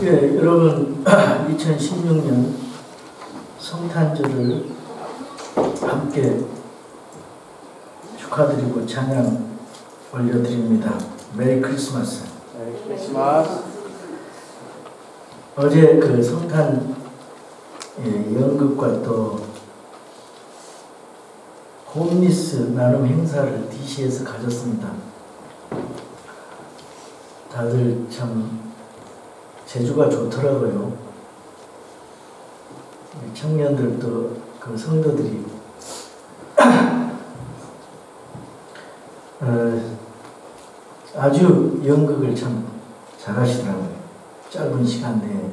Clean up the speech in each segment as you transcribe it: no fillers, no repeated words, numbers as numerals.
예, 여러분 2016년 성탄절을 함께 축하드리고 찬양 올려드립니다. 메리 크리스마스. 메리 크리스마스. 어제 그 성탄 연극과 또 홈리스 나눔 행사를 DC에서 가졌습니다. 다들 참 제주가 좋더라고요. 청년들도 그 성도들이 아주 연극을 참 잘하시더라고요. 짧은 시간 내에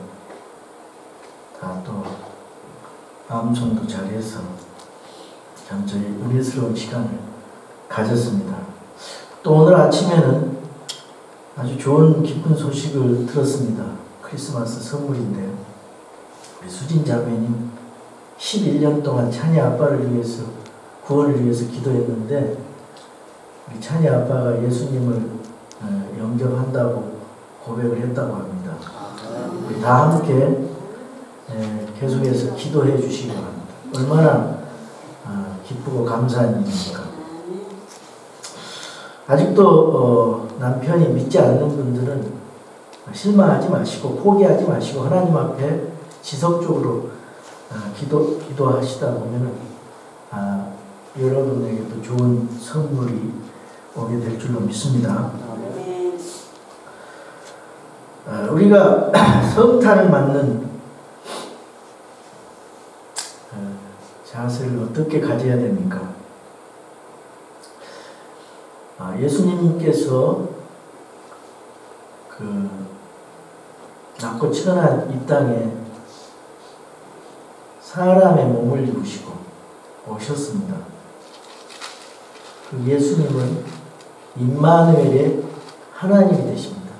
다 또 마음송도 잘해서 참 저희 은혜스러운 시간을 가졌습니다. 또 오늘 아침에는 아주 좋은 기쁜 소식을 들었습니다. 크리스마스 선물인데요. 우리 수진 자매님 11년 동안 찬이 아빠를 위해서 구원을 위해서 기도했는데 우리 찬이 아빠가 예수님을 영접한다고 고백을 했다고 합니다. 우리 다 함께 계속해서 기도해 주시기 바랍니다. 얼마나 기쁘고 감사한 일입니까? 아직도 남편이 믿지 않는 분들은 실망하지 마시고 포기하지 마시고 하나님 앞에 지속적으로 기도하시다 보면은 여러분에게도 좋은 선물이 오게 될 줄로 믿습니다. 우리가 성탄을 맞는 자세를 어떻게 가져야 됩니까? 예수님께서 그 낮고 천한 이 땅에 사람의 몸을 입으시고 오셨습니다. 그 예수님은 임마누엘의 하나님이 되십니다.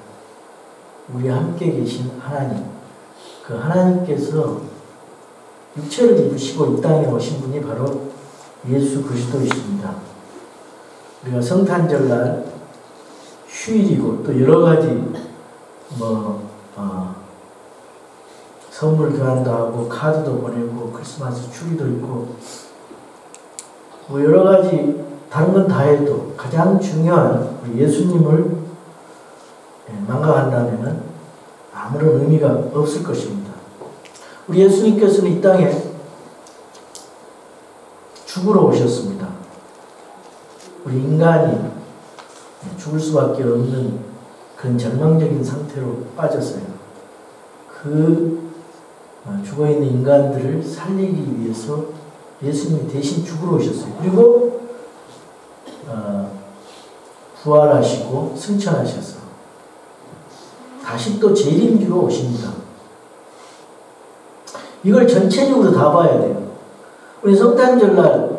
우리 함께 계신 하나님, 그 하나님께서 육체를 입으시고 이 땅에 오신 분이 바로 예수 그리스도이십니다. 우리가 성탄절날 휴일이고 또 여러 가지 선물 교환도 하고 카드도 보내고 크리스마스 추리도 있고 여러 가지 다른 건 다 해도 가장 중요한 예수님을 망각한다면 아무런 의미가 없을 것입니다. 우리 예수님께서는 이 땅에 죽으러 오셨습니다. 우리 인간이 죽을 수밖에 없는 그런 절망적인 상태로 빠졌어요. 그 죽어있는 인간들을 살리기 위해서 예수님이 대신 죽으러 오셨어요. 그리고 부활하시고 승천하셔서 다시 또 재림주로 오십니다. 이걸 전체적으로 다 봐야 돼요. 우리 성탄절날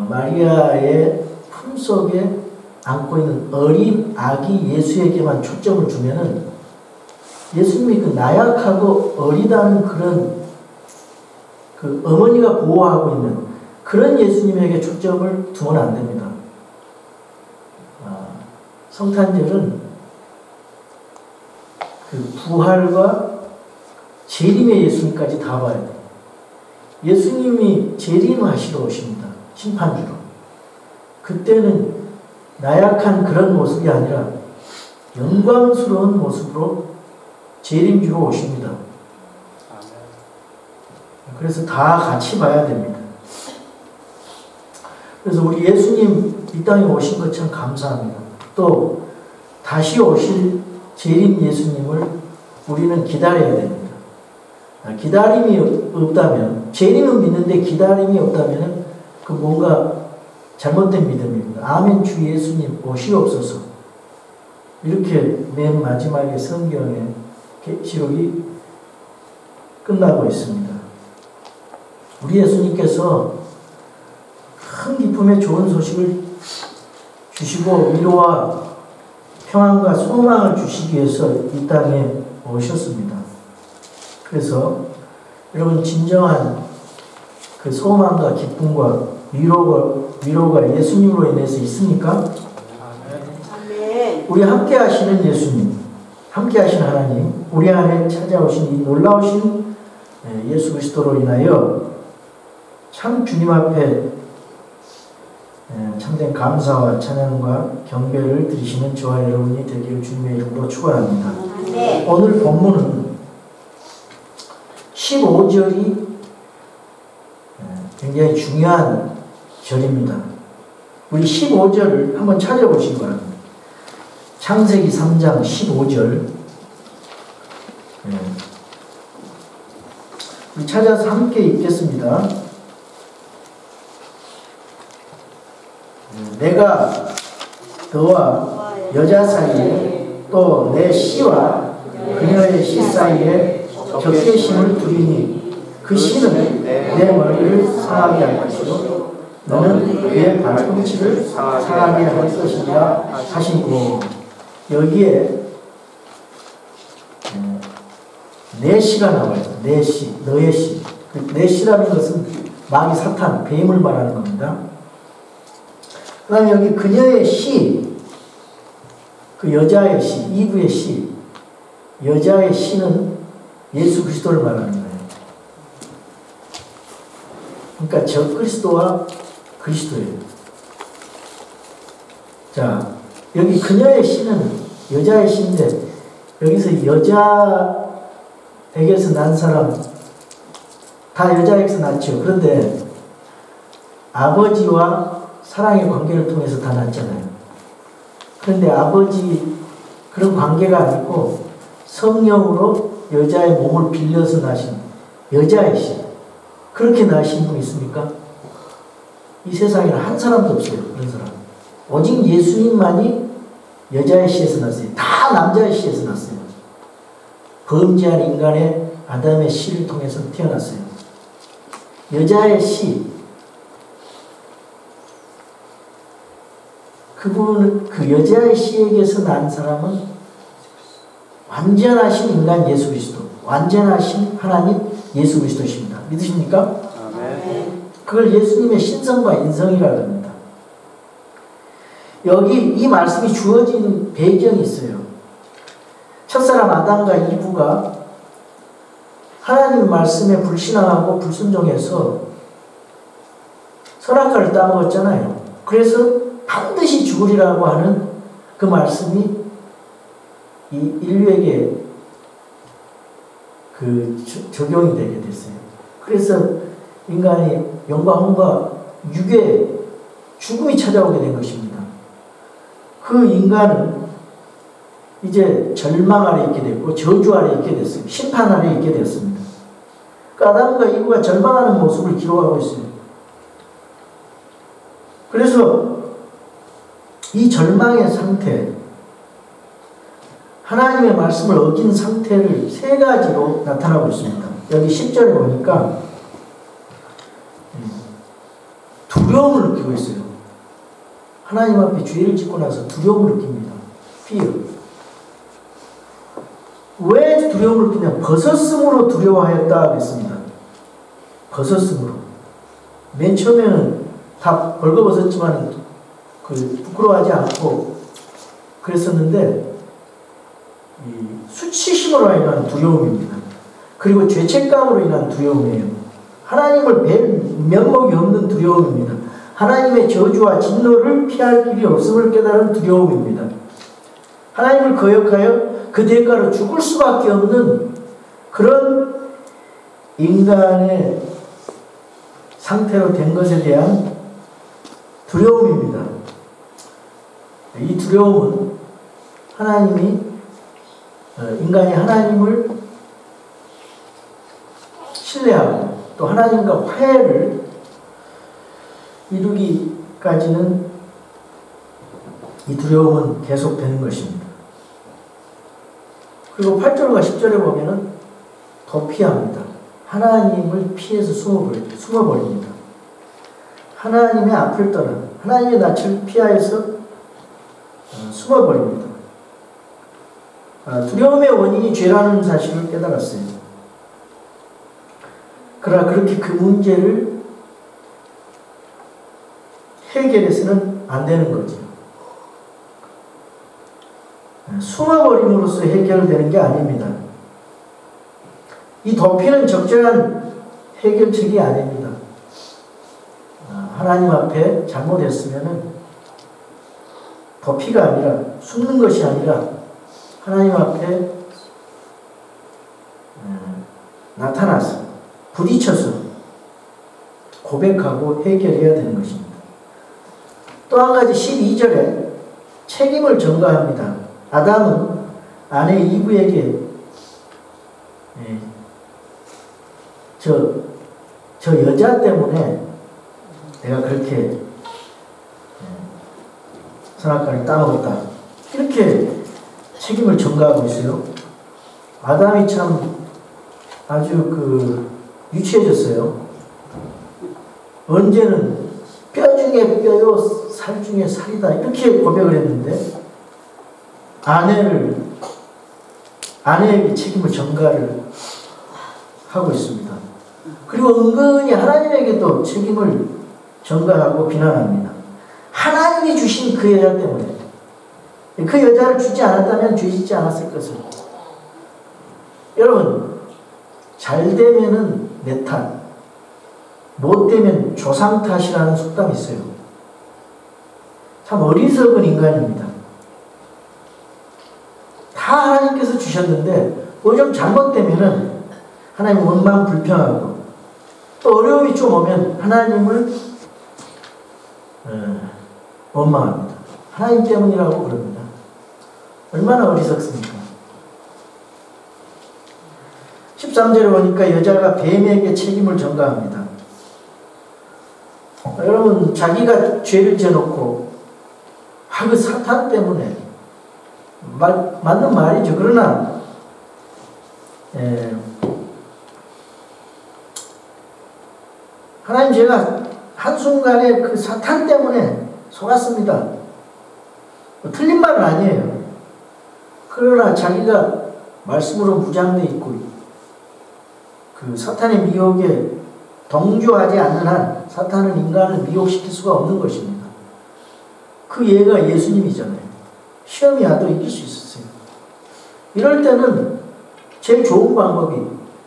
마리아의 품속에 안고 있는 어린 아기 예수에게만 초점을 주면은 예수님이 그 나약하고 어리다는 그런 그 어머니가 보호하고 있는 그런 예수님에게 초점을 두면 안 됩니다. 성탄절은 그 부활과 재림의 예수님까지 다 봐야 돼요. 예수님이 재림하시러 오십니다. 심판주로. 그때는 나약한 그런 모습이 아니라 영광스러운 모습으로 재림주로 오십니다. 그래서 다 같이 봐야 됩니다. 그래서 우리 예수님 이 땅에 오신 것 참 감사합니다. 또 다시 오실 재림 예수님을 우리는 기다려야 됩니다. 기다림이 없다면, 재림은 믿는데 기다림이 없다면 그 뭔가 잘못된 믿음입니다. 아멘 주 예수님 오시옵소서. 이렇게 맨 마지막에 성경에 계시록이 끝나고 있습니다. 우리 예수님께서 큰 기쁨의 좋은 소식을 주시고 위로와 평안과 소망을 주시기 위해서 이 땅에 오셨습니다. 그래서 여러분 진정한 그 소망과 기쁨과 위로가 예수님으로 인해서 있습니까? 아멘. 우리 함께 하시는 예수님, 함께 하신 하나님, 우리 안에 찾아오신 이 놀라우신 예수 그리스도로 인하여 참 주님 앞에 참된 감사와 찬양과 경배를 드리시는 저와 여러분이 되기를 주님의 이름으로 축원합니다. 네. 오늘 본문은 15절이 굉장히 중요한 절입니다. 우리 15절을 한번 찾아보시기 바랍니다. 창세기 3장 15절. 우리 찾아서 함께 읽겠습니다. 내가 너와 여자 사이에 또 내 씨와 그녀의 씨 사이에 적개심을 두리니 그 씨는 내 머리를 상하게 할 것이요 너는 그의 발꿈치를 상하게 할 것이라 하시고, 여기에 내 씨가 나와요. 내 씨, 너의 씨. 내 씨라는 것은 마귀 사탄, 뱀을 말하는 겁니다. 그 다음에 여기 그녀의 씨, 그 여자의 씨, 이브의 씨, 여자의 씨는 예수 그리스도를 말하는 거예요. 그러니까 저 그리스도와 그리스도예요. 자, 여기 그녀의 씨는 여자의 씨인데, 여기서 여자에게서 난 사람, 다 여자에게서 낳죠. 그런데 아버지와 사랑의 관계를 통해서 다 낳잖아요. 그런데 아버지 그런 관계가 아니고 성령으로 여자의 몸을 빌려서 낳으신 여자의 씨, 그렇게 낳으신 분 있습니까? 이 세상에는 한 사람도 없어요. 그런 사람. 오직 예수님만이 여자의 씨에서 났어요. 다 남자의 씨에서 났어요. 범죄한 인간의 아담의 씨를 통해서 태어났어요. 여자의 씨, 그 여자의 씨에게서 난 사람은 완전하신 인간 예수 그리스도, 완전하신 하나님 예수 그리스도십니다. 믿으십니까? 아멘. 그걸 예수님의 신성과 인성이라고 합니다. 여기 이 말씀이 주어진 배경이 있어요. 첫사람 아담과 이브가 하나님의 말씀에 불신앙하고 불순종해서 선악과를 따먹었잖아요. 그래서 반드시 죽으리라고 하는 그 말씀이 이 인류에게 적용이 되게 됐어요. 그래서 인간이 영광과 육의 죽음이 찾아오게 된 것입니다. 그 인간은 이제 절망 아래 있게 됐고 저주 아래 있게 됐어요. 심판 아래 있게 됐습니다. 그 아담과 이브가 절망하는 모습을 기록하고 있어요. 그래서 이 절망의 상태, 하나님의 말씀을 어긴 상태를 세 가지로 나타나고 있습니다. 여기 10절에 보니까 두려움을 느끼고 있어요. 하나님 앞에 죄를 짓고 나서 두려움을 느낍니다. fear. 왜 두려움을 느끼냐? 벗었음으로 두려워하였다 그랬습니다. 벗었음으로. 맨 처음에는 다 벌거벗었지만 부끄러워하지 않고 그랬었는데 이 수치심으로 인한 두려움입니다. 그리고 죄책감으로 인한 두려움이에요. 하나님을 뵐 면목이 없는 두려움입니다. 하나님의 저주와 진노를 피할 길이 없음을 깨달은 두려움입니다. 하나님을 거역하여 그 대가로 죽을 수밖에 없는 그런 인간의 상태로 된 것에 대한 두려움입니다. 이 두려움은 인간이 하나님을 신뢰하고 또 하나님과 화해를 이루기까지는 이 두려움은 계속되는 것입니다. 그리고 8절과 10절에 보면은 도피합니다. 하나님을 피해서 숨어버립니다. 하나님의 앞을 떠나 하나님의 낯을 피하여서 숨어버립니다. 두려움의 원인이 죄라는 사실을 깨달았어요. 그러나 그렇게 그 문제를 해결해서는 안 되는 거죠. 숨어버림으로써 해결되는 게 아닙니다. 이 도피는 적절한 해결책이 아닙니다. 하나님 앞에 잘못했으면은 도피가 아니라 숨는 것이 아니라 하나님 앞에 나타나서 부딪혀서 고백하고 해결해야 되는 것입니다. 또 한 가지 12절에 책임을 전가합니다. 아담은 아내 이브에게 저 여자 때문에 내가 그렇게 선악과를 따먹었다. 이렇게 책임을 전가하고 있어요. 아담이 참 아주 유치해졌어요. 언제는 뼈 중에 뼈요 살 중에 살이다 이렇게 고백을 했는데 아내에게 책임을 전가를 하고 있습니다. 그리고 은근히 하나님에게도 책임을 전가하고 비난합니다. 하나님이 주신 그 여자 때문에 그 여자를 주지 않았다면 죄 짓지 않았을 것을. 여러분 잘 되면은 내 탓, 못 되면 조상 탓이라는 속담이 있어요. 참 어리석은 인간입니다. 다 하나님께서 주셨는데 뭐 좀 잘못되면은 하나님 원망 불평하고 또 어려움이 좀 오면 하나님을 원망합니다. 하나님 때문이라고 그럽니다. 얼마나 어리석습니까? 13절에 보니까 여자가 뱀에게 책임을 전가합니다. 여러분 자기가 죄를 지어놓고 그 사탄 때문에 맞는 말이죠. 그러나 하나님 제가 한순간에 그 사탄 때문에 속았습니다. 틀린 말은 아니에요. 그러나 자기가 말씀으로 무장되어 있고 그 사탄의 미혹에 동조하지 않는 한 사탄은 인간을 미혹시킬 수가 없는 것입니다. 그 예가 예수님이잖아요. 시험이 와도 이길 수 있었어요. 이럴 때는 제일 좋은 방법이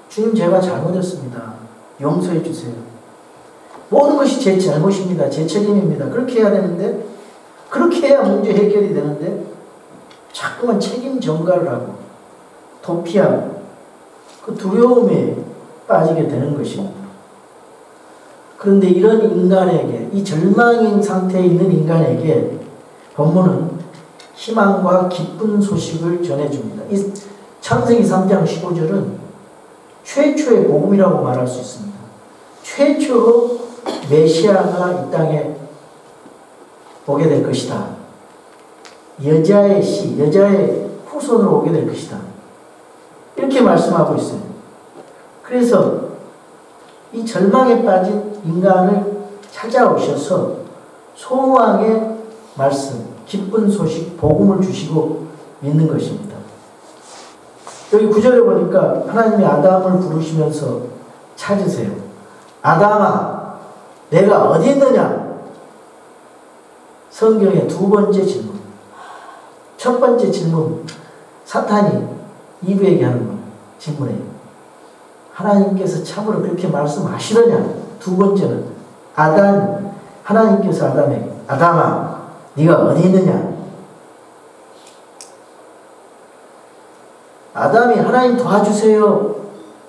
주님 제가 잘못했습니다. 용서해 주세요. 모든 것이 제 잘못입니다. 제 책임입니다. 그렇게 해야 되는데 그렇게 해야 문제 해결이 되는데 자꾸만 책임 전가를 하고 도피하고 그 두려움에 빠지게 되는 것입니다. 그런데 이런 인간에게 이 절망인 상태에 있는 인간에게 본문은 희망과 기쁜 소식을 전해줍니다. 이 창세기 3장 15절은 최초의 복음이라고 말할 수 있습니다. 최초로 메시아가 이 땅에 오게 될 것이다. 여자의 씨, 여자의 후손으로 오게 될 것이다. 이렇게 말씀하고 있어요. 그래서 이 절망에 빠진 인간을 찾아오셔서 소망의 말씀, 기쁜 소식, 복음을 주시고 믿는 것입니다. 여기 9절에 보니까 하나님이 아담을 부르시면서 찾으세요. 아담아, 내가 어디 있느냐? 성경의 두 번째 질문. 첫 번째 질문, 사탄이 이브에게 하는 질문이에요. 하나님께서 참으로 그렇게 말씀하시더냐? 두 번째는 하나님께서 아담에게 아담아, 네가 어디 있느냐? 아담이 하나님 도와주세요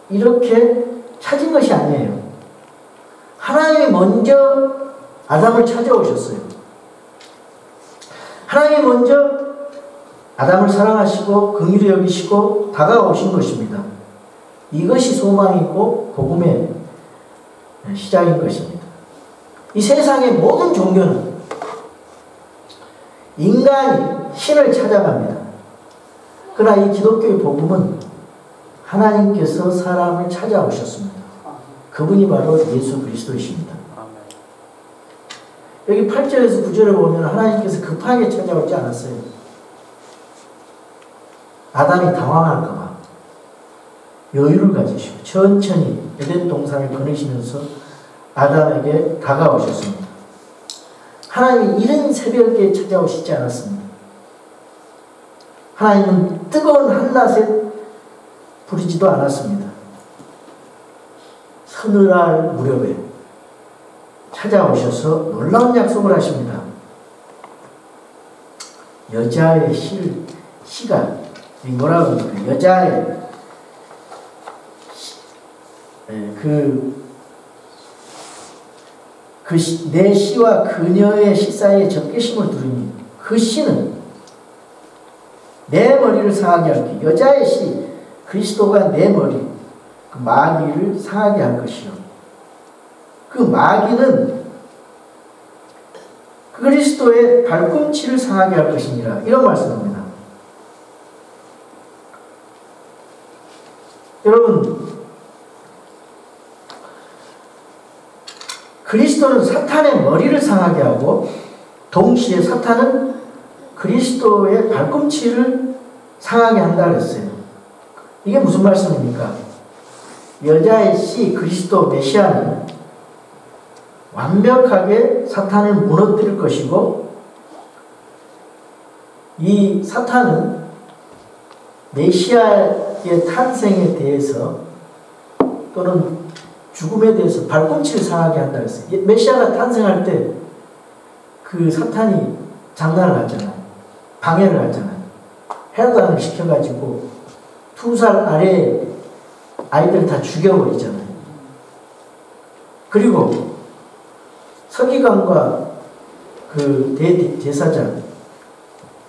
이렇게 찾은 것이 아니에요. 하나님이 먼저 아담을 찾아오셨어요. 하나님이 먼저 아담을 사랑하시고 긍휼히 여기시고 다가오신 것입니다. 이것이 소망이고 복음의 시작인 것입니다. 이 세상의 모든 종교는 인간이 신을 찾아갑니다. 그러나 이 기독교의 복음은 하나님께서 사람을 찾아오셨습니다. 그분이 바로 예수 그리스도이십니다. 여기 8절에서 9절에 보면 하나님께서 급하게 찾아오지 않았어요. 아담이 당황할까 봐 여유를 가지시고 천천히 에덴 동산을 거니시면서 아담에게 다가오셨습니다. 하나님이 이른 새벽에 찾아오시지 않았습니다. 하나님은 뜨거운 한낮에 부리지도 않았습니다. 서늘할 무렵에 찾아오셔서 놀라운 약속을 하십니다. 여자의 시가 뭐라고 합니까? 여자의 내 시와 그녀의 시 사이에 적개심을 두르니 그 시는 내 머리를 상하게 할게. 여자의 시 그리스도가 내 머리 그 마귀를 상하게 할 것이요. 그 마귀는 그리스도의 발꿈치를 상하게 할 것이니라. 이런 말씀입니다. 여러분, 그리스도는 사탄의 머리를 상하게 하고 동시에 사탄은 그리스도의 발꿈치를 상하게 한다 그랬어요. 이게 무슨 말씀입니까? 여자의 씨 그리스도 메시아는 완벽하게 사탄을 무너뜨릴 것이고, 이 사탄은 메시아의 탄생에 대해서 또는 죽음에 대해서 발꿈치를 상하게 한다 그랬어요. 메시아가 탄생할 때 그 사탄이 장난을 하잖아요. 방해를 하잖아요. 헤로단을 시켜가지고 2살 아래 아이들 다 죽여버리잖아요. 그리고 서기관과 그 대제사장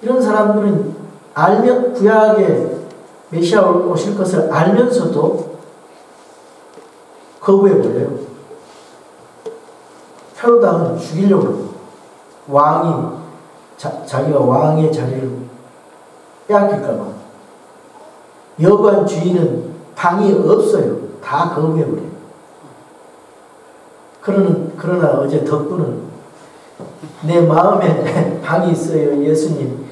이런 사람들은 알면 구약에 메시아 오실 것을 알면서도 거부해버려요. 헤로당은 죽이려고 그러고 왕이 자기가 왕의 자리를 빼앗길까봐. 여관 주인은 방이 없어요. 다 거부해버려요. 그러나 어제 덕분은 내 마음에 방이 있어요. 예수님.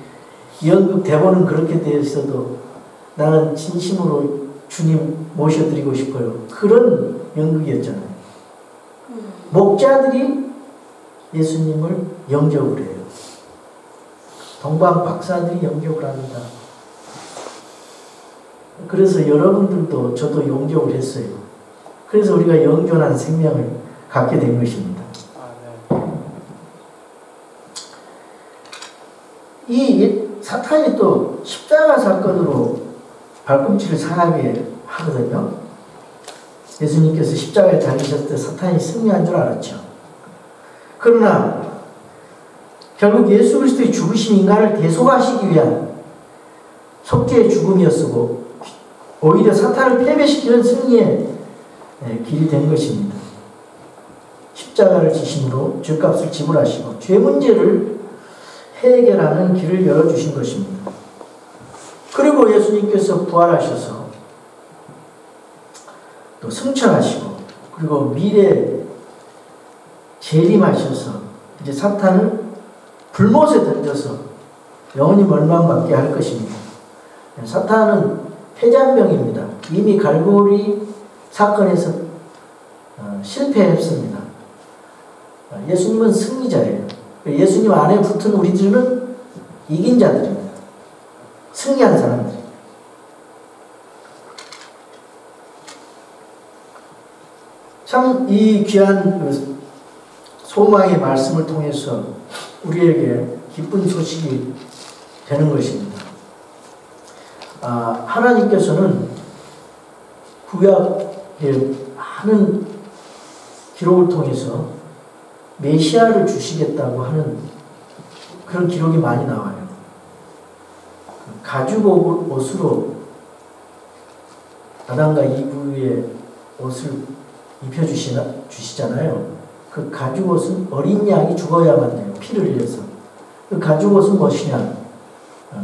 연극 대본은 그렇게 되어 있어도 나는 진심으로 주님 모셔드리고 싶어요. 그런 연극이었잖아요. 목자들이 예수님을 영접을 해요. 동방 박사들이 영접을 합니다. 그래서 여러분들도 저도 영접을 했어요. 그래서 우리가 영존한 생명을 갖게 된 것입니다. 이 사탄이 또 십자가 사건으로 발꿈치를 상하게 하거든요. 예수님께서 십자가에 달리셨을 때 사탄이 승리한 줄 알았죠. 그러나 결국 예수 그리스도의 죽으신 인간을 대속하시기 위한 속죄의 죽음이었고 오히려 사탄을 패배시키는 승리의 길이 된 것입니다. 십자가를 지심으로 죄값을 지불하시고 죄 문제를 해결하는 길을 열어주신 것입니다. 그리고 예수님께서 부활하셔서 또 승천하시고 그리고 미래에 재림하셔서 이제 사탄을 불못에 던져서 영원히 멸망받게 할 것입니다. 사탄은 패잔병입니다. 이미 갈보리 사건에서 실패했습니다. 예수님은 승리자예요. 예수님 안에 붙은 우리들은 이긴 자들입니다. 승리한 사람들. 참 이 귀한 소망의 말씀을 통해서 우리에게 기쁜 소식이 되는 것입니다. 하나님께서는 구약의 많은 기록을 통해서 메시아를 주시겠다고 하는 그런 기록이 많이 나와요. 가죽 옷으로 아담과 이브의 옷을 입혀주시잖아요. 그 가죽 옷은 어린 양이 죽어야만 돼요. 피를 흘려서. 그 가죽 옷은 무엇이냐?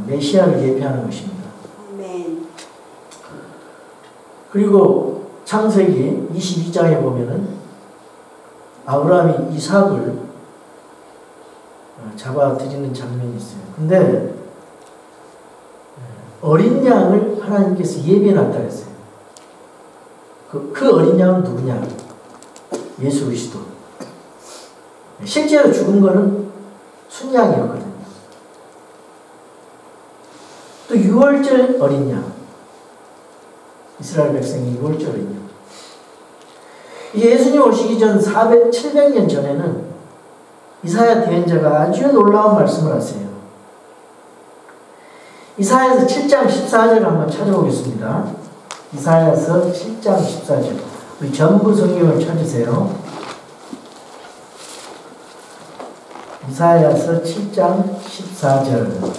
메시아를 예표하는 것입니다. 아멘. 그리고 창세기 22장에 보면은 아브라함이 이삭을 잡아드리는 장면이 있어요. 근데 어린 양을 하나님께서 예비해놨다 했어요. 그 어린 양은 누구냐? 예수 그리스도. 실제로 죽은 거는 순양이었거든요. 또 6월절 어린 양. 이스라엘 백성이 6월절 어린 양. 이게 예수님 오시기 전 700년 전에는 이사야 대언자가 아주 놀라운 말씀을 하세요. 이사야서 7장 14절을 한번 찾아보겠습니다. 이사야서 7장 14절. 우리 전부 성경을 찾으세요. 이사야서 7장 14절.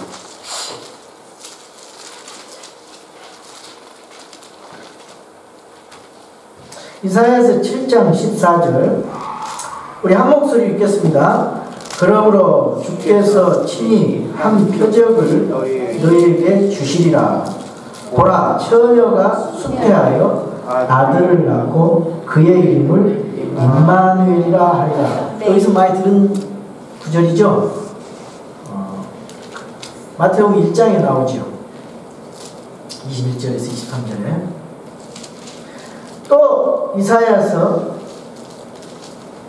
이사야서 7장 14절. 우리 한 목소리 읽겠습니다. 그러므로 주께서 친히 한 표적을 너희에게 주시리라. 보라, 처녀가 수태하여 아들을 낳고 그의 이름을 임마누엘이라 하리라. 여기서 많이 들은 구절이죠. 마태복음 1장에 나오죠. 21절에서 23절에. 또 이사야서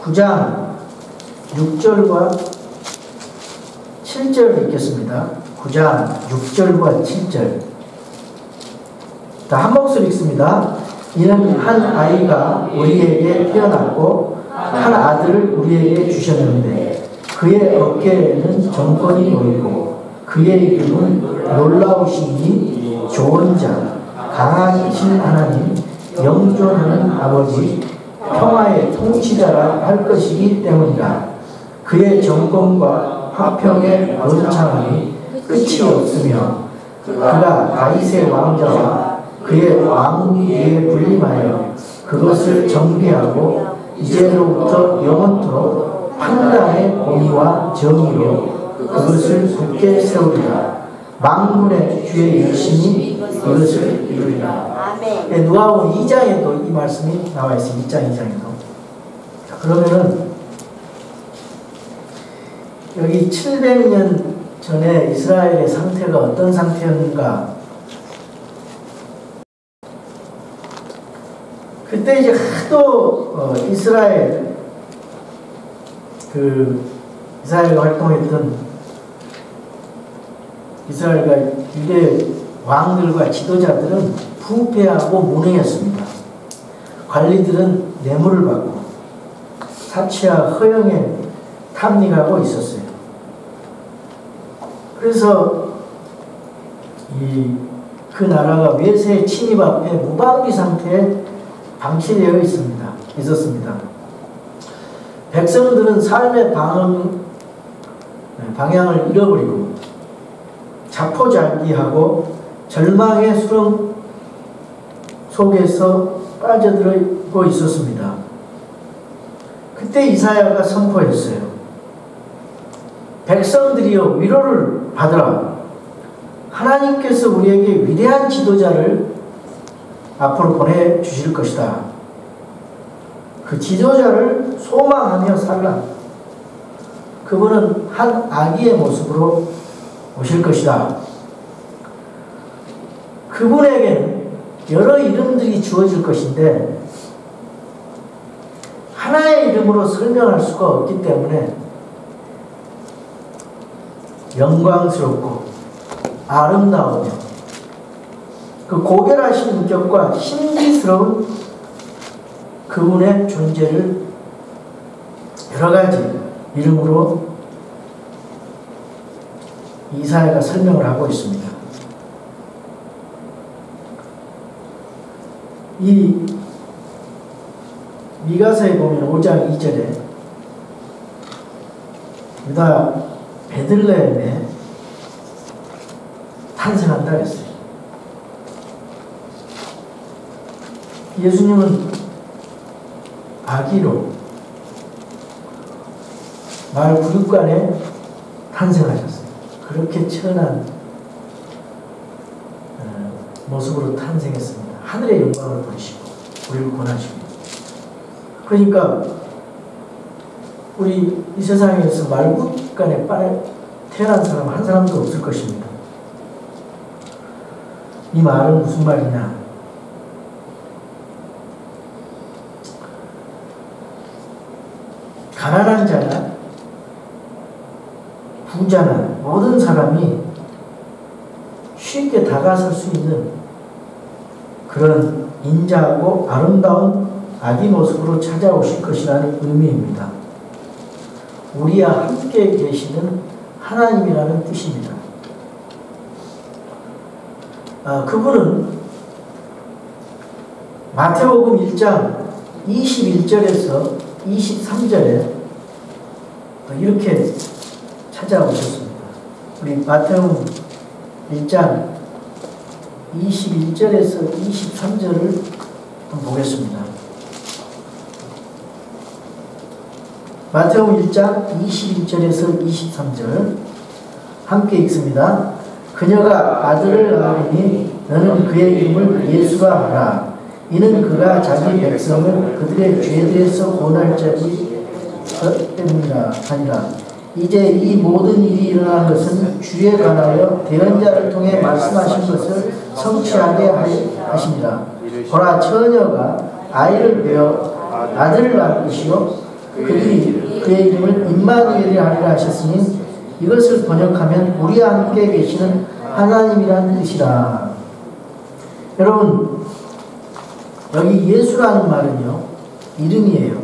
9장 6절과 7절을 읽겠습니다. 9장 6절과 7절. 한 목소리 읽습니다. 이는 한 아이가 우리에게 태어났고 한 아들을 우리에게 주셨는데 그의 어깨에는 정권이 놓이고 그의 이름은 놀라우시니 좋은 자, 강하신 하나님, 영존하는 아버지, 평화의 통치자라 할 것이기 때문이다. 그의 정권과 화평의 번창함이 끝이 없으며 그가 다윗의 왕자와 그의 왕위에 군림하여 그것을 정비하고 이제로부터 영원토록 판단의 공의와 정의로 그것을 굳게 세우리라. 만군의 주의 열심히 그것을 이루리라. 네, 누가복음 2장에도 이 말씀이 나와 있어요. 1장 2장에도. 자, 그러면은 여기 700년 전에 이스라엘의 상태가 어떤 상태였는가? 그때 이제 하도 이스라엘과 활동했던 이스라엘과 유대 왕들과 지도자들은 부패하고 무능했습니다. 관리들은 뇌물을 받고 사치와 허영에 탐닉하고 있었어요. 그래서 그 나라가 외세 침입 앞에 무방비 상태에 방치되어 있었습니다. 백성들은 삶의 방향을 잃어버리고 자포자기하고 절망의 수렁 속에서 빠져들고 있었습니다. 그때 이사야가 선포했어요. 백성들이여 위로를 받으라. 하나님께서 우리에게 위대한 지도자를 앞으로 보내주실 것이다. 그 지도자를 소망하며 살라. 그분은 한 아기의 모습으로 오실 것이다. 그분에게는 여러 이름들이 주어질 것인데 하나의 이름으로 설명할 수가 없기 때문에 영광스럽고 아름다우며 그 고결하신 인격과 신비스러운 그분의 존재를 여러 가지 이름으로 이사야가 설명을 하고 있습니다. 이 미가서에 보면 5장 2절에 유다 베들레헴에 탄생한다 했어요. 예수님은 아기로 마을 구육관에 탄생하셨어요. 그렇게 천한 모습으로 탄생했습니다. 하늘의 영광을 부르시고 우리를 권하시고. 그러니까 우리 이 세상에서 말구간에 태어난 사람 한 사람도 없을 것입니다. 이 말은 무슨 말이냐? 가난한 자나 부자나 모든 사람이 쉽게 다가설 수 있는 그런 인자하고 아름다운 아기 모습으로 찾아오실 것이라는 의미입니다. 우리와 함께 계시는 하나님이라는 뜻입니다. 그분은 마태복음 1장 21절에서 23절에 이렇게 찾아오셨습니다. 우리 마태복음 1장 21절에서 23절을 한번 보겠습니다. 마태복음 1장 21절에서 23절 함께 읽습니다. 그녀가 아들을 낳으니 너는 그의 이름을 예수라 하라. 이는 그가 자기 백성을 그들의 죄들에서 구원할 자비 아니라. 이제 이 모든 일이 일어난 것은 주에 관하여 대언자를 통해 말씀하신 것을 성취하게 하십니다. 보라, 처녀가 아이를 베어 아들을 낳을 것이요 그들이 그의 이름을 임마누엘이라 하리라 하셨으니 이것을 번역하면 우리와 함께 계시는 하나님이라는 뜻이라. 여러분, 여기 예수라는 말은요, 이름이에요.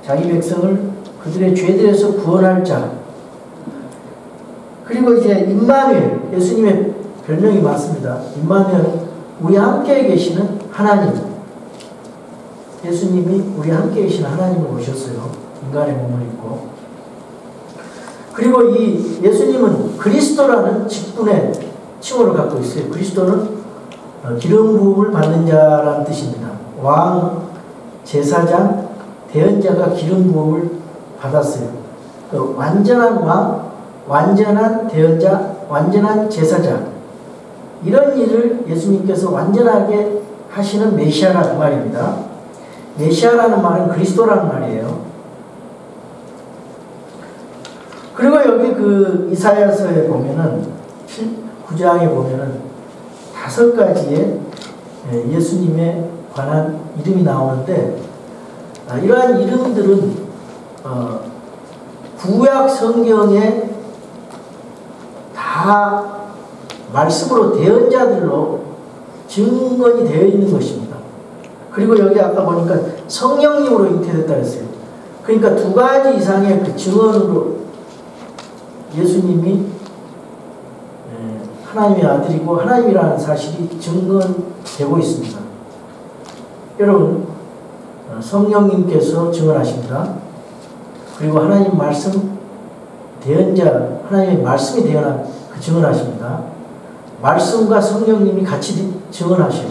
자기 백성을 그들의 죄들에서 구원할 자. 그리고 이제 임마누엘, 예수님의 별명이 맞습니다. 임마누엘, 우리와 함께 계시는 하나님. 예수님이 우리와 함께 계시는 하나님을 오셨어요. 인간의 몸을 입고. 그리고 이 예수님은 그리스도라는 직분의 칭호를 갖고 있어요. 그리스도는 기름 부음을 받는 자라는 뜻입니다. 왕, 제사장, 대언자가 기름 부음을 받았어요. 완전한 왕, 완전한 대언자, 완전한 제사장, 이런 일을 예수님께서 완전하게 하시는 메시아라는 말입니다. 메시아라는 말은 그리스도라는 말이에요. 그리고 여기 그 이사야서에 보면은 9장에 보면은 5가지의 예수님에 관한 이름이 나오는데, 이러한 이름들은 구약 성경에 다 말씀으로 대언자들로 증거이 되어 있는 것입니다. 그리고 여기 아까 보니까 성령님으로 잉태됐다 했어요. 그러니까 2가지 이상의 그 증언으로 예수님이 하나님의 아들이고 하나님이라는 사실이 증언되고 있습니다. 여러분, 성령님께서 증언하십니다. 그리고 하나님 말씀, 대언자, 하나님의 말씀이 되어난 그 증언하십니다. 말씀과 성령님이 같이 증언하셔요.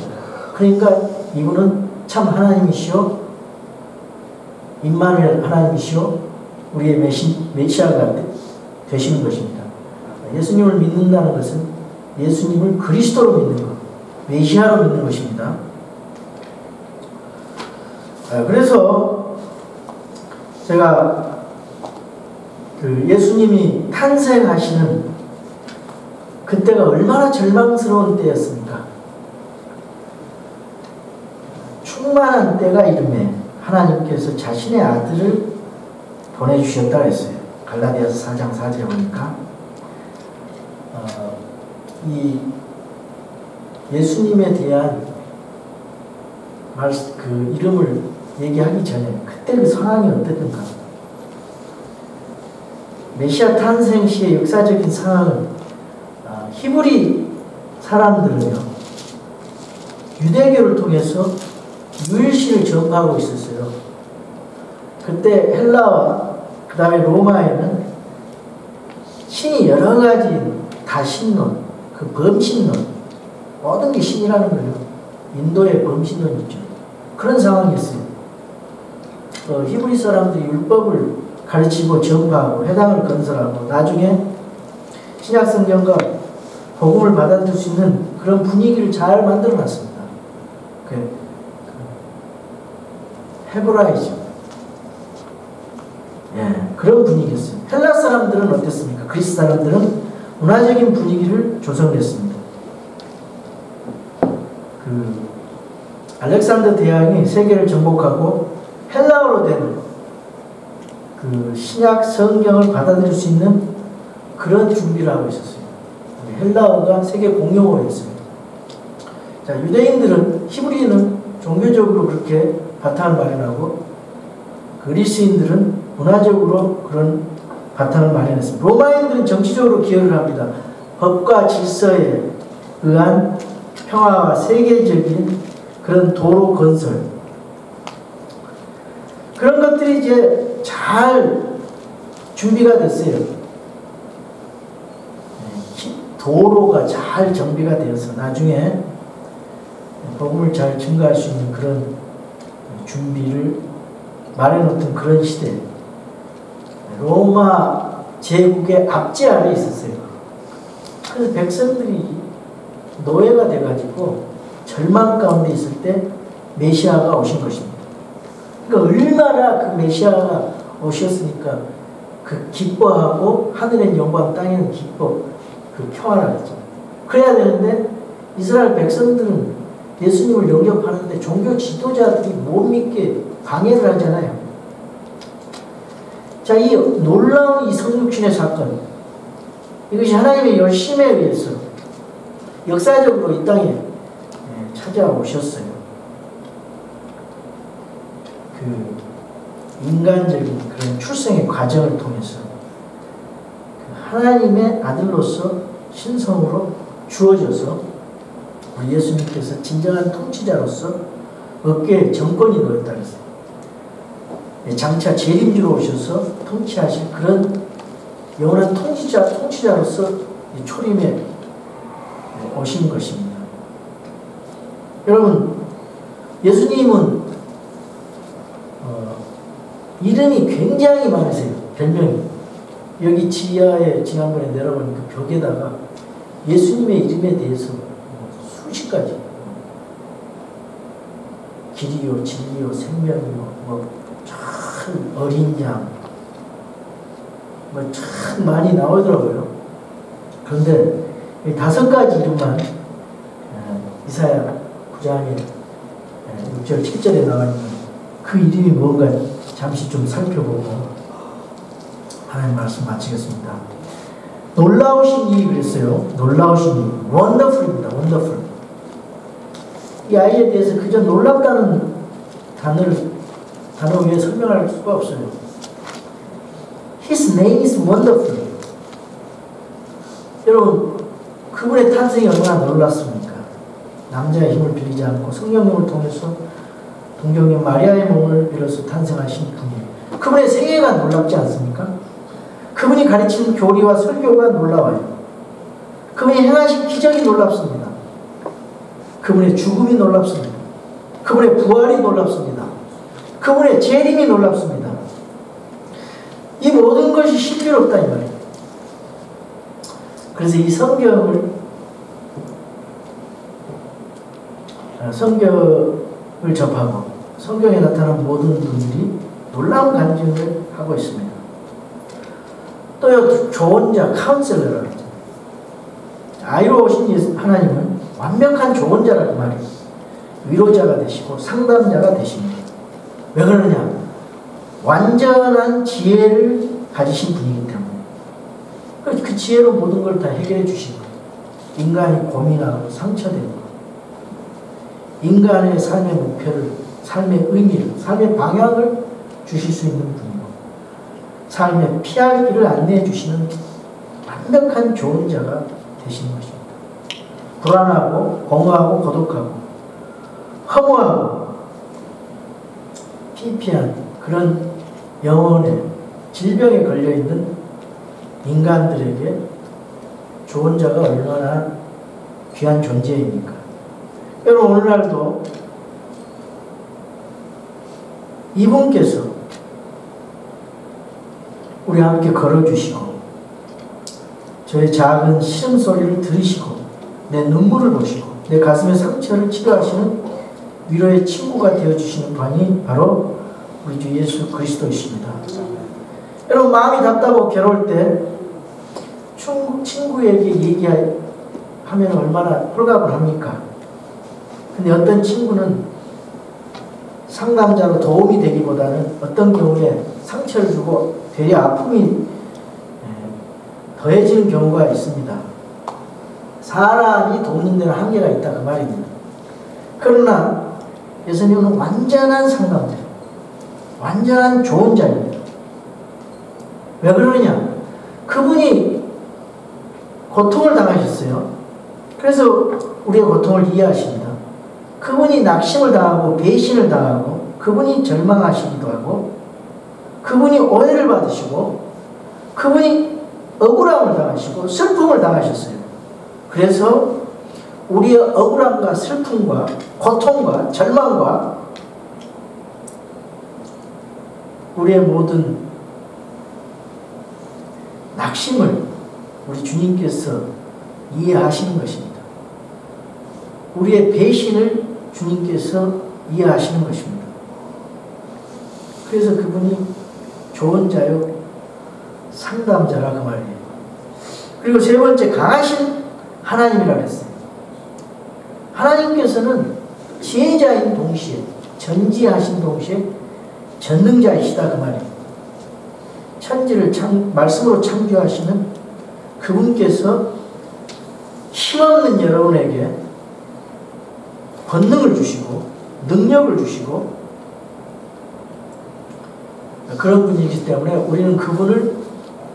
그러니까 이분은 참 하나님이시오, 임마누엘 하나님이시오, 우리의 메시아가 되시는 것입니다. 예수님을 믿는다는 것은 예수님을 그리스도로 믿는 것, 메시아로 믿는 것입니다. 그래서 제가 그 예수님이 탄생하시는 그때가 얼마나 절망스러운 때였습니까? 충만한 때가 이름에 하나님께서 자신의 아들을 보내주셨다고 했어요. 갈라디아서 4장 4절에 보니까 이 예수님에 대한 그 이름을 얘기하기 전에 그때 그 상황이 어땠던가. 메시아 탄생 시의 역사적인 상황은 히브리 사람들은요, 유대교를 통해서 유일신을 전파하고 있었어요. 그때 헬라와 그 다음에 로마에는 신이 여러 가지 다신론, 그 범신론, 모든 게 신이라는 거예요. 인도의 범신론 있죠. 그런 상황이었어요. 히브리 사람들이 율법을 가르치고 전파하고 회당을 건설하고 나중에 신약성경과 복음을 받아들일 수 있는 그런 분위기를 잘 만들어놨습니다. 헤브라이즘, 그런 분위기였어요. 헬라 사람들은 어땠습니까? 그리스 사람들은 문화적인 분위기를 조성했습니다. 알렉산더 대왕이 세계를 정복하고 헬라어로 된 그 신약 성경을 받아들일 수 있는 그런 준비를 하고 있었어요. 헬라어가 세계 공용어였습니다. 자, 유대인들은 히브리는 종교적으로 그렇게 바탕을 마련하고 그리스인들은 문화적으로 그런 바탕을 마련했습니다. 로마인들은 정치적으로 기여를 합니다. 법과 질서에 의한 평화와 세계적인 그런 도로 건설, 그런 것들이 이제 잘 준비가 됐어요. 도로가 잘 정비가 되어서 나중에 복음을 잘 증거할 수 있는 그런 준비를 마련했던 그런 시대, 로마 제국의 압제 아래 있었어요. 그래서 백성들이 노예가 돼가지고 절망 가운데 있을 때 메시아가 오신 것입니다. 그러니까 얼마나 그 메시아가 오셨으니까 그 기뻐하고 하늘의 영광 땅에는 기뻐, 그 평화라겠죠. 그래야 되는데 이스라엘 백성들은 예수님을 영접하는데 종교 지도자들이 못 믿게 방해를 하잖아요. 자, 이 놀라운 이 성육신의 사건, 이것이 하나님의 열심에 의해서 역사적으로 이 땅에 찾아오셨어요. 그 인간적인 그런 출생의 과정을 통해서 하나님의 아들로서 신성으로 주어져서 우리 예수님께서 진정한 통치자로서 어깨에 정권이 놓였다 그랬어요. 장차 재림주로 오셔서 통치하실 그런 영원한 통치자로서 초림에 오신 것입니다. 여러분, 예수님은 이름이 굉장히 많으세요. 별명이. 여기 지하에 지난번에 내려본 그 벽에다가 예수님의 이름에 대해서 수십 가지, 길이요, 진리요, 생명이요, 참 어린 양, 참 많이 나오더라고요. 그런데 이 5가지 이름만 이사야 9장에 6절 7절에 나와 있는 그 이름이 뭔가 잠시 좀 살펴보고 하나님 말씀 마치겠습니다. 놀라우신 이 그랬어요. 놀라우신 이, 원더풀입니다. 원더풀. 이 아이에 대해서 그저 놀랍다는 단어 외에 설명할 수가 없어요. His name is wonderful. 여러분, 그분의 탄생이 얼마나 놀랐습니까? 남자의 힘을 빌리지 않고 성령님을 통해서 동정녀 마리아의 몸을 빌어서 탄생하신 분이에요. 그분의 생애가 놀랍지 않습니까? 그분이 가르치는 교리와 설교가 놀라워요. 그분이 행하신 기적이 놀랍습니다. 그분의 죽음이 놀랍습니다. 그분의 부활이 놀랍습니다. 그분의 재림이 놀랍습니다. 이 모든 것이 신비롭다 이 말이에요. 그래서 이 성경을 접하고 성경에 나타난 모든 분들이 놀라운 간증을 하고 있습니다. 또요, 조언자, 카운셀러라고 하죠. 아이로우신 하나님은 완벽한 조언자라고 말해요. 위로자가 되시고 상담자가 되십니다. 왜 그러느냐? 완전한 지혜를 가지신 분이기 때문에. 그 지혜로 모든 걸 다 해결해 주시고, 인간이 고민하고 상처되고, 인간의 삶의 목표를, 삶의 의미를, 삶의 방향을 주실 수 있는 분이고, 삶의 피할 길을 안내해 주시는 완벽한 조언자가 되시는 것입니다. 불안하고 공허하고 고독하고 허무하고 피폐한 그런 영혼의 질병에 걸려있는 인간들에게 조언자가 얼마나 귀한 존재입니까? 여러분, 오늘날도 이분께서 우리 함께 걸어주시고 저의 작은 시름소리를 들으시고 내 눈물을 보시고 내 가슴의 상처를 치료하시는 위로의 친구가 되어주시는 분이 바로 우리 주 예수 그리스도이십니다. 여러분, 마음이 답답하고 괴로울 때 친구에게 얘기하면 얼마나 홀갑을 합니까? 근데 어떤 친구는 상담자로 도움이 되기보다는 어떤 경우에 상처를 주고 되려 아픔이 더해지는 경우가 있습니다. 사람이 돕는 데는 한계가 있다 그 말입니다. 그러나 예수님은 완전한 상담자, 완전한 좋은 자입니다. 왜 그러느냐? 그분이 고통을 당하셨어요. 그래서 우리의 고통을 이해하십니다. 그분이 낙심을 당하고 배신을 당하고 그분이 절망하시기도 하고 그분이 오해를 받으시고 그분이 억울함을 당하시고 슬픔을 당하셨어요. 그래서 우리의 억울함과 슬픔과 고통과 절망과 우리의 모든 낙심을 우리 주님께서 이해하시는 것입니다. 우리의 배신을 주님께서 이해하시는 것입니다. 그래서 그분이 좋은 자요 상담자라 그 말이에요. 그리고 세 번째, 강하신 하나님이라고 했어요. 하나님께서는 지혜자인 동시에 전지하신 동시에 전능자이시다 그 말이에요. 천지를 말씀으로 창조하시는 그분께서 힘없는 여러분에게 권능을 주시고 능력을 주시고 그런 분이기 때문에 우리는 그분을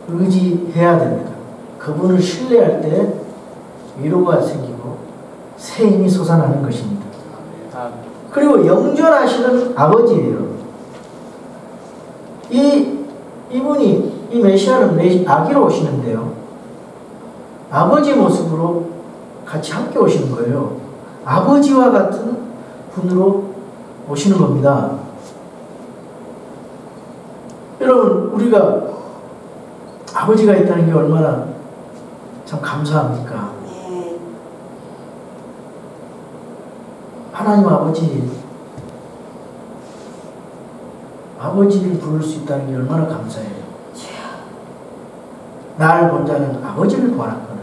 의지해야 됩니다. 그분을 신뢰할 때 위로가 생기고 새 힘이 솟아나는 것입니다. 그리고 영존하시는 아버지예요. 이분이 이 메시아는 아기로 오시는데요. 아버지 모습으로 같이 함께 오시는 거예요. 아버지와 같은 분으로 오시는 겁니다. 여러분, 우리가 아버지가 있다는 게 얼마나 참 감사합니까? 하나님 아버지를 부를 수 있다는 게 얼마나 감사해요. 나를 본 자는 아버지를 보았거늘.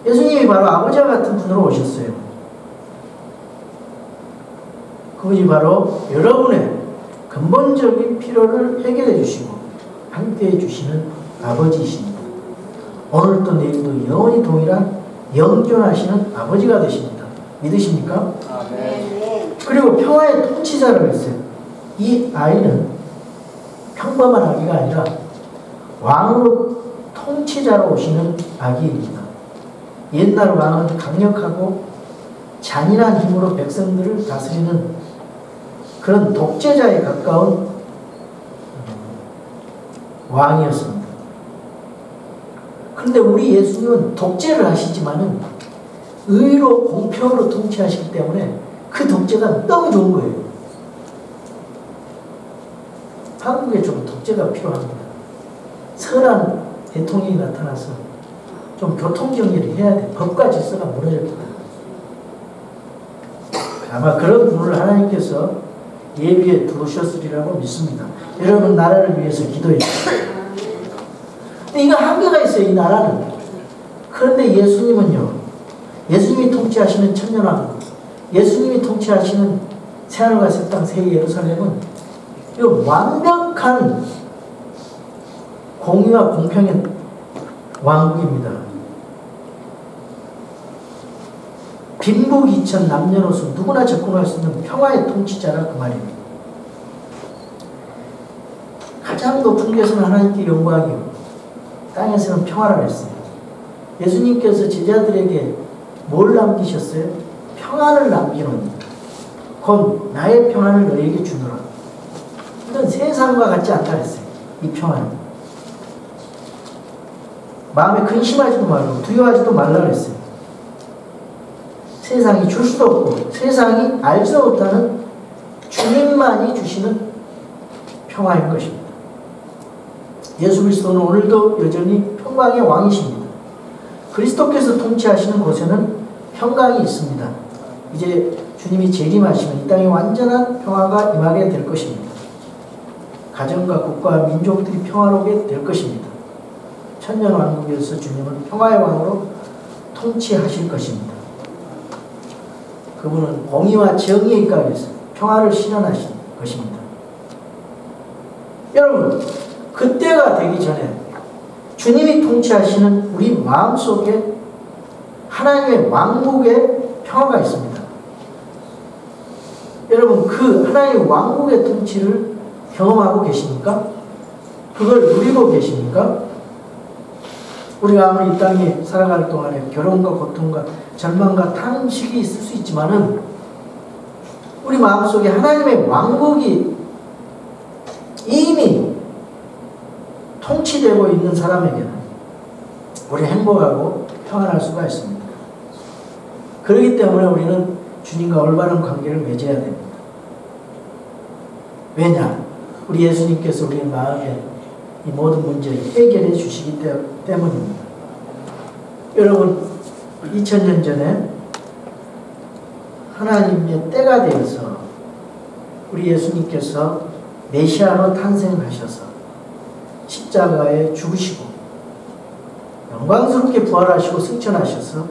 예수님이 바로 아버지와 같은 분으로 오셨어요. 그분이 바로 여러분의 근본적인 필요를 해결해 주시고 함께해 주시는 아버지이십니다. 오늘도 내일도 영원히 동일한 영존하시는 아버지가 되십니다. 믿으십니까? 아멘. 그리고 평화의 통치자라고 했어요. 이 아이는 평범한 아기가 아니라 왕으로 통치자로 오시는 아기입니다. 옛날 왕은 강력하고 잔인한 힘으로 백성들을 다스리는 그런 독재자에 가까운 왕이었습니다. 그런데 우리 예수님은 독재를 하시지만은 의로 공평으로 통치하시기 때문에 그 독재가 너무 좋은 거예요. 한국에 좀 독재가 필요합니다. 선한 대통령이 나타나서 좀 교통정리를 해야 돼. 법과 질서가 무너졌기 때문에. 아마 그런 분을 하나님께서 예비에 두셨으리라고 믿습니다. 여러분 나라를 위해서 기도해 주세요. 근데 이거 한계가 있어요. 이 나라는. 그런데 예수님은요. 예수님이 통치하시는 천년왕국, 예수님이 통치하시는 새하늘과 새 땅 새 예루살렘은 이 완벽한 공의와 공평의 왕국입니다. 빈부귀천 남녀노소 누구나 접근할 수 있는 평화의 통치자라 그 말입니다. 가장 높은 것은 하나님께 영광이요 땅에서는 평화라고 했어요. 예수님께서 제자들에게 뭘 남기셨어요? 평안을 남기노니 곧 나의 평안을 너희에게 주노라. 이건 세상과 같지 않다 했어요. 이 평안은 마음에 근심하지도 말고 두려워하지도 말라 그랬어요. 세상이 줄 수도 없고 세상이 알지도 못하는 주님만이 주시는 평화인 것입니다. 예수 그리스도는 오늘도 여전히 평강의 왕이십니다. 그리스도께서 통치하시는 곳에는 평강이 있습니다. 이제 주님이 재림하시면 이 땅에 완전한 평화가 임하게 될 것입니다. 가정과 국가와 민족들이 평화롭게 될 것입니다. 천년왕국에서 주님은 평화의 왕으로 통치하실 것입니다. 그분은 공의와 정의의 가운데서 평화를 실현하실 것입니다. 여러분, 그때가 되기 전에 주님이 통치하시는 우리 마음속에 하나님의 왕국의 평화가 있습니다. 여러분, 그 하나님의 왕국의 통치를 경험하고 계십니까? 그걸 누리고 계십니까? 우리가 아무리 이 땅에 살아갈 동안에 괴로움과 고통과 절망과 탄식이 있을 수 있지만은 우리 마음속에 하나님의 왕국이 이미 통치되고 있는 사람에게는 우리 행복하고 평안할 수가 있습니다. 그렇기 때문에 우리는 주님과 올바른 관계를 맺어야 됩니다. 왜냐? 우리 예수님께서 우리 마음에 이 모든 문제를 해결해 주시기 때문입니다. 여러분, 2000년 전에 하나님의 때가 되어서 우리 예수님께서 메시아로 탄생하셔서 십자가에 죽으시고 영광스럽게 부활하시고 승천하셔서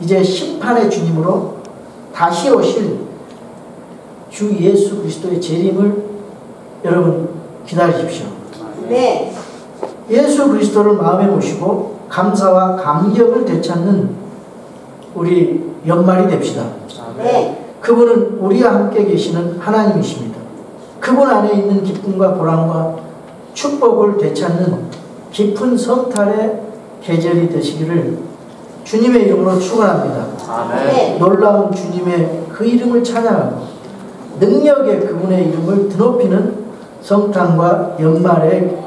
이제 심판의 주님으로 다시 오실 주 예수 그리스도의 재림을 여러분 기다리십시오. 네. 예수 그리스도를 마음에 모시고 감사와 감격을 되찾는 우리 연말이 됩시다. 네. 그분은 우리와 함께 계시는 하나님이십니다. 그분 안에 있는 기쁨과 보람과 축복을 되찾는 깊은 성탈의 계절이 되시기를 주님의 이름으로 축원합니다. 아멘. 놀라운 주님의 그 이름을 찬양하고 능력의 그분의 이름을 드높이는 성탄과 연말의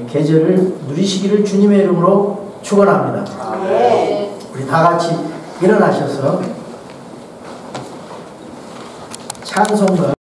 계절을 누리시기를 주님의 이름으로 축원합니다. 아멘. 우리 다 같이 일어나셔서 찬송가